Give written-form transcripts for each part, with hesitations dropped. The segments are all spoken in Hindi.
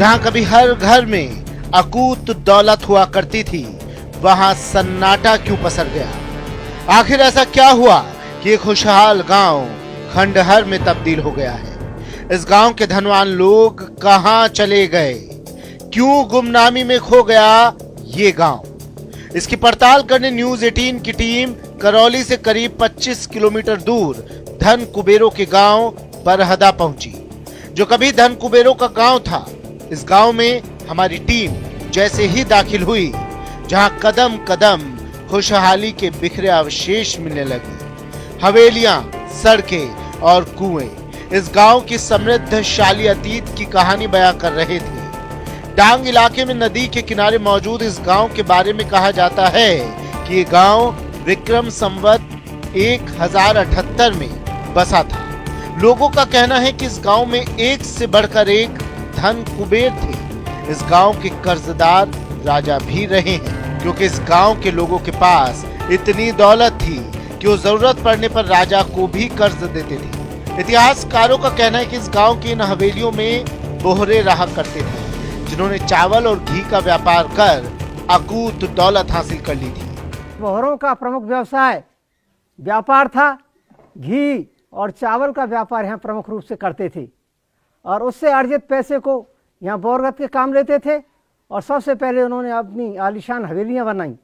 जहां कभी हर घर में अकूत दौलत हुआ करती थी, वहां सन्नाटा क्यों पसर गया? आखिर ऐसा क्या हुआ कि ये खुशहाल गांव खंडहर में तब्दील हो गया है? इस गांव के धनवान लोग कहां चले गए? क्यों गुमनामी में खो गया ये गांव? इसकी पड़ताल करने न्यूज 18 की टीम करौली से करीब 25 किलोमीटर दूर धन कुबेरों के गांव बरहदा पहुंची, जो कभी धन कुबेरों का गांव था। इस गांव में हमारी टीम जैसे ही दाखिल हुई, जहां कदम कदम खुशहाली के बिखरे अवशेष मिलने लगे, हवेलियां, सड़कें और कुएं इस गांव की समृद्धशाली अतीत की कहानी बयां कर रहे थे। डांग इलाके में नदी के किनारे मौजूद इस गांव के बारे में कहा जाता है कि ये गांव विक्रम संवत 1078 में बसा था। लोगों का कहना है कि इस गांव में एक से बढ़कर एक धन कुबेर थे। इस गांव के कर्जदार राजा भी रहे हैं, क्योंकि इस गांव के लोगों के पास इतनी दौलत थी कि वो जरूरत पड़ने पर राजा को भी कर्ज देते थे। इतिहासकारों का कहना है कि इस गांव की इन हवेलियों में बोहरे रहा करते थे, जिन्होंने चावल और घी का व्यापार कर अकूत दौलत हासिल कर ली थी। बोहरों का प्रमुख व्यवसाय व्यापार था। घी और चावल का व्यापार यहाँ प्रमुख रूप से करते थे और उससे अर्जित पैसे को यहाँ बोरगत के काम लेते थे। और सबसे पहले उन्होंने अपनी आलीशान हवेलियाँ बनाई।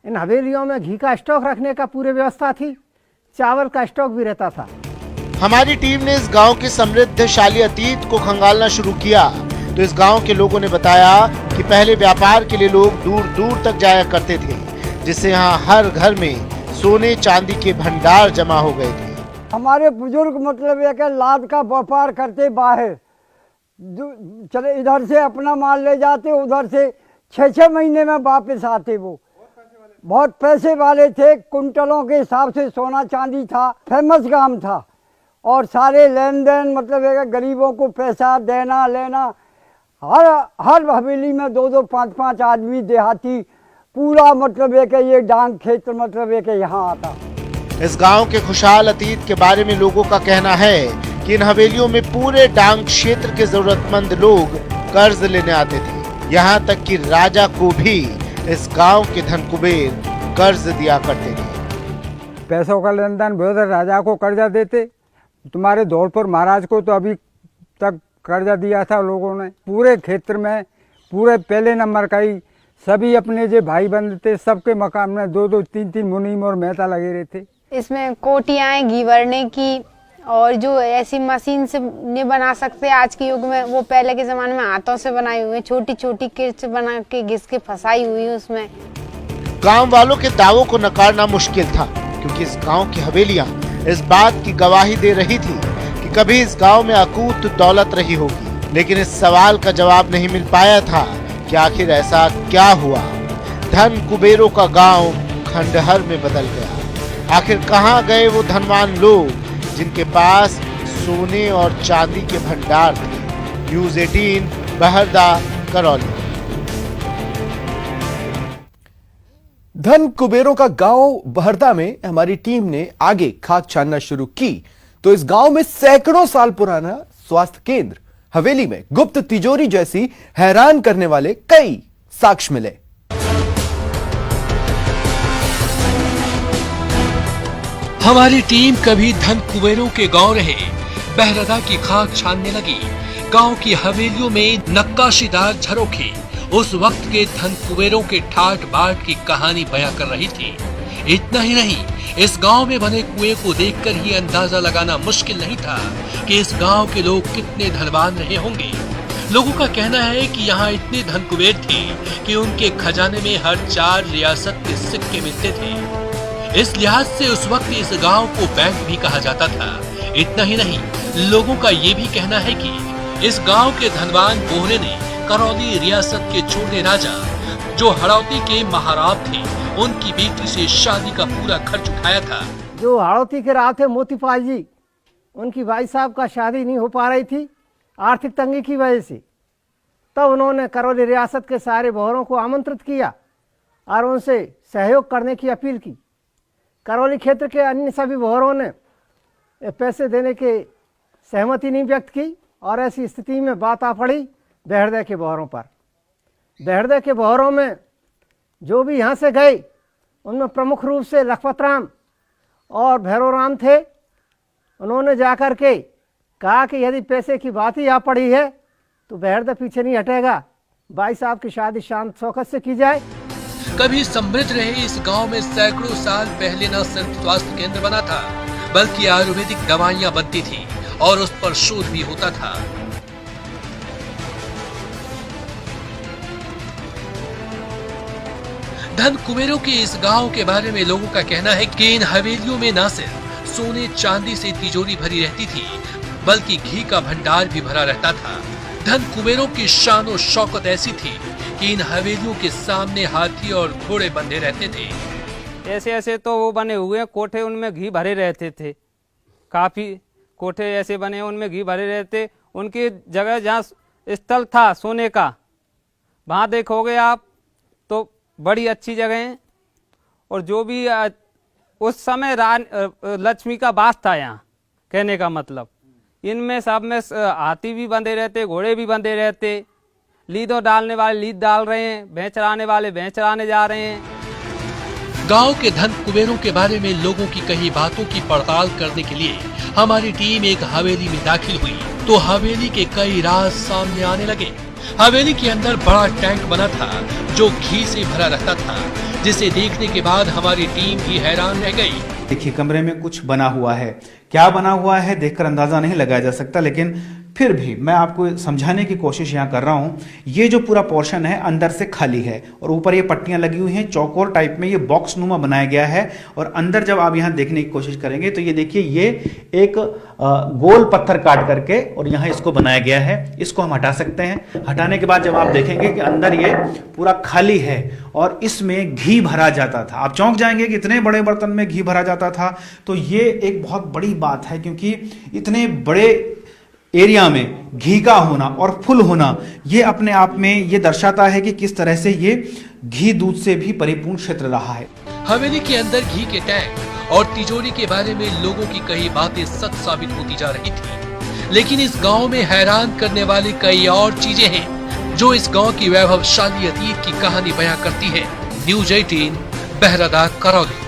इन हवेलियों में घी का स्टॉक रखने का पूरी व्यवस्था थी, चावल का स्टॉक भी रहता था। हमारी टीम ने इस गांव के समृद्धशाली अतीत को खंगालना शुरू किया तो इस गांव के लोगों ने बताया कि पहले व्यापार के लिए लोग दूर दूर तक जाया करते थे, जिससे यहाँ हर घर में सोने चांदी के भंडार जमा हो गए थे। हमारे बुजुर्ग मतलब एक लाद का व्यापार करते, बाहर चले इधर से अपना माल ले जाते, उधर से 6-6 महीने में वापस आते। वो बहुत पैसे वाले थे, कुंटलों के हिसाब से सोना चांदी था, फेमस गांव था। और सारे लेन देन मतलब एक गरीबों को पैसा देना लेना, हर हवेली में 2-2, 5-5 आदमी देहाती, पूरा मतलब एक ये डांग क्षेत्र मतलब एक यहाँ आता। इस गांव के खुशहाल अतीत के बारे में लोगों का कहना है कि इन हवेलियों में पूरे डांग क्षेत्र के जरूरतमंद लोग कर्ज लेने आते थे। यहाँ तक कि राजा को भी इस गांव के धन कुबेर कर्ज दिया करते थे। पैसों का लेन देन बहुत, राजा को कर्जा देते। तुम्हारे धौलपुर महाराज को तो अभी तक कर्जा दिया था लोगों ने। पूरे क्षेत्र में पूरे पहले नंबर का ही सभी अपने जो भाई बंद थे, सबके मकान में 2-2, 3-3 मुनीम और मेहता लगे रहते। इसमें कोटियाँ घी भरने की और जो ऐसी मशीन से नहीं बना सकते आज के युग में, वो पहले के जमाने में हाथों से बनाई हुई, छोटी छोटी किर्च बना के घिस के फंसाई हुई उसमें। गांव वालों के दावों को नकारना मुश्किल था, क्योंकि इस गांव की हवेलियां इस बात की गवाही दे रही थी कि कभी इस गांव में अकूत दौलत रही होगी। लेकिन इस सवाल का जवाब नहीं मिल पाया था कि आखिर ऐसा क्या हुआ, धन कुबेरों का गांव खंडहर में बदल गया। आखिर कहां गए वो धनवान लोग जिनके पास सोने और चांदी के भंडार थे? न्यूज 18 बहरदा, करौली। धन कुबेरों का गांव बहरदा में हमारी टीम ने आगे खाक छानना शुरू की तो इस गांव में सैकड़ों साल पुराना स्वास्थ्य केंद्र, हवेली में गुप्त तिजोरी जैसी हैरान करने वाले कई साक्ष्य मिले। हमारी टीम कभी धन कुबेरों के गांव रहे बहरदा की खाक छानने लगी। गांव की हवेलियों में नक्काशीदार झरोखे उस वक्त के धन कुबेरों के ठाट बाट की कहानी बयां कर रही थी। इतना ही नहीं, इस गांव में बने कुएं को देखकर ही अंदाजा लगाना मुश्किल नहीं था कि इस गांव के लोग कितने धनवान रहे होंगे। लोगों का कहना है कि यहाँ इतने धन कुबेर थे कि उनके खजाने में हर 4 रियासत के सिक्के मिलते थे। इस लिहाज से उस वक्त इस गांव को बैंक भी कहा जाता था। इतना ही नहीं, लोगों का ये भी कहना है कि इस गांव के धनवान बोहरे ने करौली रियासत के छोटे राजा जो हड़ौती के महाराव थे, उनकी बेटी से शादी का पूरा खर्च उठाया था। जो हड़ौती के राव थे मोतीपाल जी, उनकी भाई साहब का शादी नहीं हो पा रही थी आर्थिक तंगी की वजह से। तब उन्होंने करौली रियासत के सारे बोहरों को आमंत्रित किया और उनसे सहयोग करने की अपील की। करौली क्षेत्र के अन्य सभी बोहरों ने पैसे देने के सहमति नहीं व्यक्त की और ऐसी स्थिति में बात आ पड़ी बेहरदे के बहरों पर। बेहरदे के बहरों में जो भी यहाँ से गए उनमें प्रमुख रूप से लखपत राम और भैरव राम थे। उन्होंने जाकर के कहा कि यदि पैसे की बात ही आ पड़ी है तो बेहरदे पीछे नहीं हटेगा, भाई साहब की शादी शान शौकत से की जाए। कभी समृद्ध रहे इस गांव में सैकड़ों साल पहले न सिर्फ स्वास्थ्य केंद्र बना था, बल्कि आयुर्वेदिक दवाइयां बनती थी और उस पर शोध भी होता था। धन कुबेरों के इस गांव के बारे में लोगों का कहना है कि इन हवेलियों में न सिर्फ सोने चांदी से तिजोरी भरी रहती थी, बल्कि घी का भंडार भी भरा रहता था। धन कुबेरों की शान और शौकत ऐसी थी कि इन हवेलियों के सामने हाथी और घोड़े बंधे रहते थे। ऐसे ऐसे तो वो बने हुए हैं कोठे, उनमें घी भरे रहते थे। काफी कोठे ऐसे बने उनमें घी भरे रहते। उनकी जगह जहाँ स्थल था सोने का, वहाँ देखोगे आप तो बड़ी अच्छी जगह है। और जो भी उस समय लक्ष्मी का वास था यहाँ, कहने का मतलब इनमें सब में हाथी भी बंधे रहते, घोड़े भी बंधे रहते। लीदों डालने वाले लीद डाल रहे हैं, भैंस चराने वाले भैंस चराने जा रहे हैं। गांव के धन कुबेरों के बारे में लोगों की कही बातों की पड़ताल करने के लिए हमारी टीम एक हवेली में दाखिल हुई तो हवेली के कई राज सामने आने लगे। हवेली के अंदर बड़ा टैंक बना था जो घी से भरा रहता था, जिसे देखने के बाद हमारी टीम भी हैरान रह गई। देखिए कमरे में कुछ बना हुआ है, क्या बना हुआ है देखकर अंदाजा नहीं लगाया जा सकता, लेकिन फिर भी मैं आपको समझाने की कोशिश यहाँ कर रहा हूँ। ये जो पूरा पोर्शन है अंदर से खाली है और ऊपर ये पट्टियाँ लगी हुई हैं, चौकोर टाइप में ये बॉक्स नुमा बनाया गया है। और अंदर जब आप यहाँ देखने की कोशिश करेंगे तो ये देखिए ये एक गोल पत्थर काट करके और यहाँ इसको बनाया गया है। इसको हम हटा सकते हैं। हटाने के बाद जब आप देखेंगे कि अंदर ये पूरा खाली है और इसमें घी भरा जाता था। आप चौंक जाएंगे कि इतने बड़े बर्तन में घी भरा जाता था। तो ये एक बहुत बड़ी बात है, क्योंकि इतने बड़े एरिया में घी का होना और फुल होना ये अपने आप में ये दर्शाता है कि किस तरह से ये घी दूध से भी परिपूर्ण क्षेत्र रहा है। हवेली के अंदर घी के टैंक और तिजोरी के बारे में लोगों की कई बातें सच साबित होती जा रही थी, लेकिन इस गांव में हैरान करने वाली कई और चीजें हैं जो इस गांव की वैभवशाली अतीत की कहानी बयां करती है। न्यूज 18 बहरादा करौली।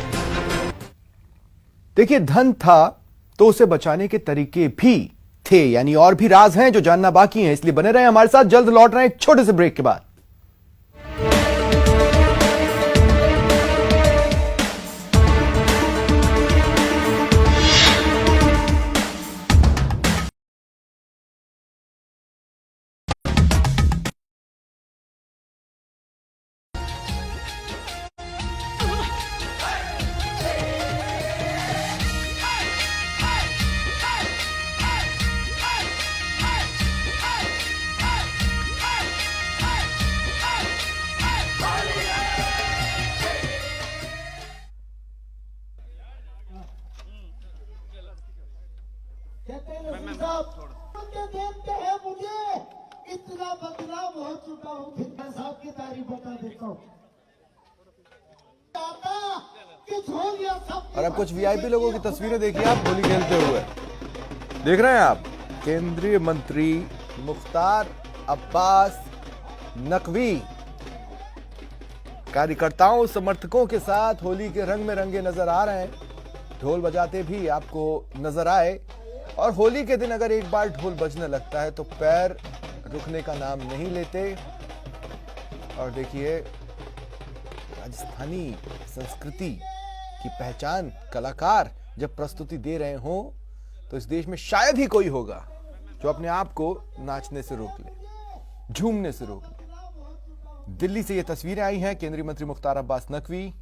देखिए धन था तो उसे बचाने के तरीके भी थे, यानी और भी राज हैं जो जानना बाकी हैं, इसलिए बने रहे हमारे साथ। जल्द लौट रहे हैं एक छोटे से ब्रेक के बाद। देखते हैं मुझे इतना बदनाम हो चुका हूँ, फिर साहब की तारीफ बता देता हूँ। और अब कुछ वीआईपी लोगों की तस्वीरें देखिए आप होली खेलते हुए। देख रहे हैं आप केंद्रीय मंत्री मुख्तार अब्बास नकवी कार्यकर्ताओं समर्थकों के साथ होली के रंग में रंगे नजर आ रहे हैं। ढोल बजाते भी आपको नजर आए। और होली के दिन अगर एक बार ढोल बजने लगता है तो पैर रुकने का नाम नहीं लेते। और देखिए राजस्थानी संस्कृति की पहचान कलाकार जब प्रस्तुति दे रहे हों तो इस देश में शायद ही कोई होगा जो अपने आप को नाचने से रोक ले, झूमने से रोक ले। दिल्ली से ये तस्वीरें आई हैं केंद्रीय मंत्री मुख्तार अब्बास नकवी